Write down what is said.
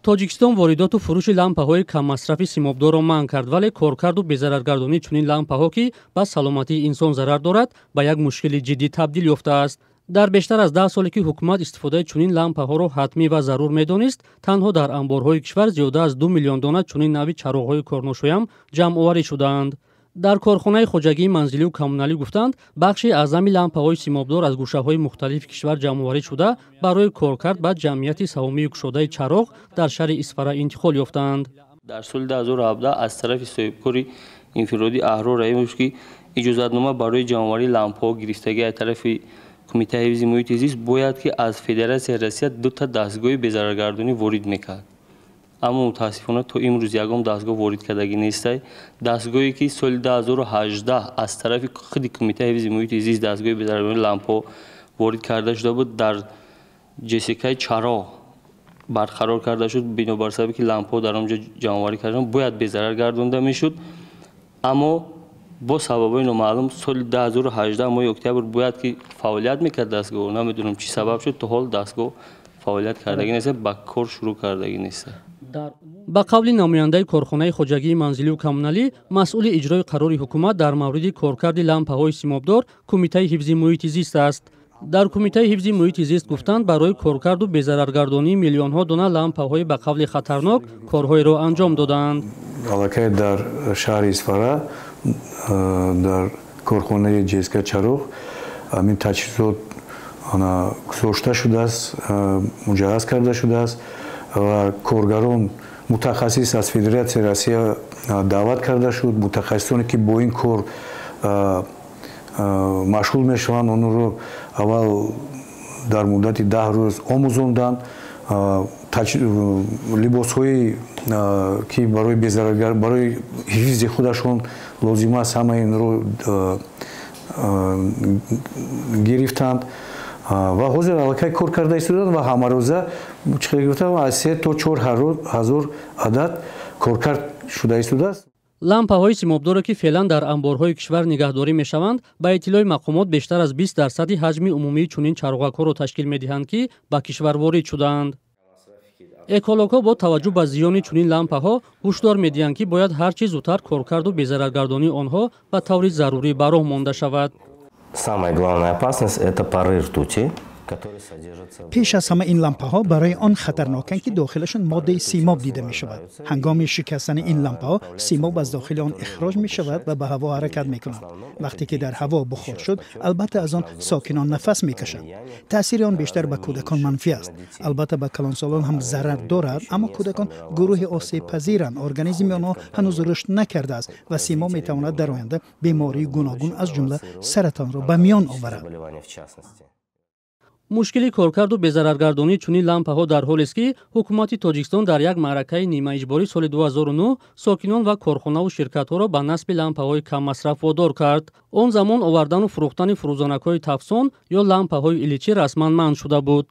тоҷикистон воридоту фурӯши лампаҳои каммасрафи симобдорро манъ кард, вале коркарду безараргардонии чунин лампаҳо, ки ба саломатии инсон зарар дорад, ба як мушкили ҷиддӣ табдил ёфтааст. дар бештар аз 10 соле ки ҳукумат истифодаи чунин лампаҳоро ҳатмӣ ва зарур медонист, танҳо дар амборҳои кишвар зиёда аз 2 миллион дона чунин нави чароғҳои корношоям ҷамъоварӣ шудаанд. дар корхонаи хоҷагии манзилию коммуналӣ гуфтанд, бахши аъзами лампаҳои симобдор аз гӯшаҳои мухталифи кишвар ҷамъоварӣ шуда, барои коркард ба ҷамъияти саҳомии кушодаи чароғ дар шаҳри Исфара интиқол ёфтанд. дар соли 2017 аз тарафи соҳибкори инфироди Аҳрор Раимович ки иҷозатнома барои ҷамъоварии лампаҳо гирифтагӣ аз тарафи Кумитаи ҳифзи муҳити зист бояд ки аз Федератсияи Россия 2 дастгоҳи безараргардонӣ ворид мекард. аммо мутаассифона то имрӯз ягон дастгоҳ ворид кардагӣ нестай. Дастгоҳе ки соли 2018 аз тарафи худи Кумитаи ҳифзи муҳити зист дастгоҳи безараргардонии лампаҳо ворид карда шуда буд, дар ҷесикаи чароғ барқарор карда шуд, бинобар сабаби ки лампаҳо дар онҷо ҷамъоварӣ кардан бояд безарар гардонда мешуд. аммо бо сабабҳои номаълум соли 2018 моҳи октябр бояд ки фаъолият мекард дастгоҳ. намедонам чӣ сабаб шуд, то ҳол дастгоҳ фаъолият кардагӣ нест, ба кор шурӯъ кардагӣ нест. ба қавли намояндаи корхонаи хоҷагии манзилию коммуналӣ, масъули иҷрои қарори ҳукумат дар мавриди коркарди лампаҳои симобдор Кумитаи ҳифзи муҳити зист аст. дар Кумитаи ҳифзи муҳити зист гуфтанд, барои коркарду безараргардонии миллионҳо дона лампаҳои ба қавли хатарнок корҳоеро анҷом додаанд. аллакай дар шаҳри Исфара дар корхонаи ҷСК чароғ ҳамин таҷҳизот гузошта шудааст, муҷаҳҳаз карда шудааст ва коргарон мутахассис аз Федератсияи Россия даъват карда шуд. мутахассисоне ки бо ин кор машғул мешаванд, онро аввал дар муддати 10 рӯз омӯзонданд. либосҳои ки барои ҳифзи худашон лозим аст, ҳама инро гирифтанд ва ҳозир аллакай кор карда истоданд ва ҳамарӯза аз 3 то 4 ҳазор адад коркард шуда истодааст. лампаҳои симобдоре ки феълан дар амборҳои кишвар нигаҳдорӣ мешаванд, ба иттилои мақомот бештар аз 20% ҳаҷми умумии чунин чароғакҳоро ташкил медиҳанд, ки ба кишвар ворид шудаанд. экологҳо бо таваҷҷӯҳ ба зиёни чунин лампаҳо ҳушдор медиҳанд, ки бояд ҳар чӣ зудтар коркарду безараргардонии онҳо ба таври зарурӣ ба роҳ монда шавад. Самая главная опасность – это пары ртути. пеш аз ҳама ин лампаҳо барои он хатарноканд, ки дохилашон моддаи симоб дида мешавад. ҳангоми шикастани ин лампаҳо симоб аз дохили он ихроҷ мешавад ва ба ҳаво ҳаракат мекунад. вақте ки дар ҳаво бухор шуд, албатта аз он сокинон нафас мекашанд. таъсири он бештар ба кӯдакон манфӣ аст. албатта ба калонсолон ҳам зарар дорад, аммо кӯдакон гурӯҳи осебпазиранд. организми онҳо ҳанӯз рушд накардааст ва симоб метавонад дар оянда бемории гуногун аз ҷумла саратонро ба миён оварад. мушкили коркарду безараргардонии чунин лампаҳо дар ҳолест, ки ҳукумати Тоҷикистон дар як маъракаи нимаиҷборӣ соли 2009 сокинон ва корхонаву ширкатҳоро ба насби лампаҳои каммасраф водор кард. он замон овардану фурӯхтани фурӯзонакҳои тафсон ё лампаҳои иличӣ расман манъ шуда буд.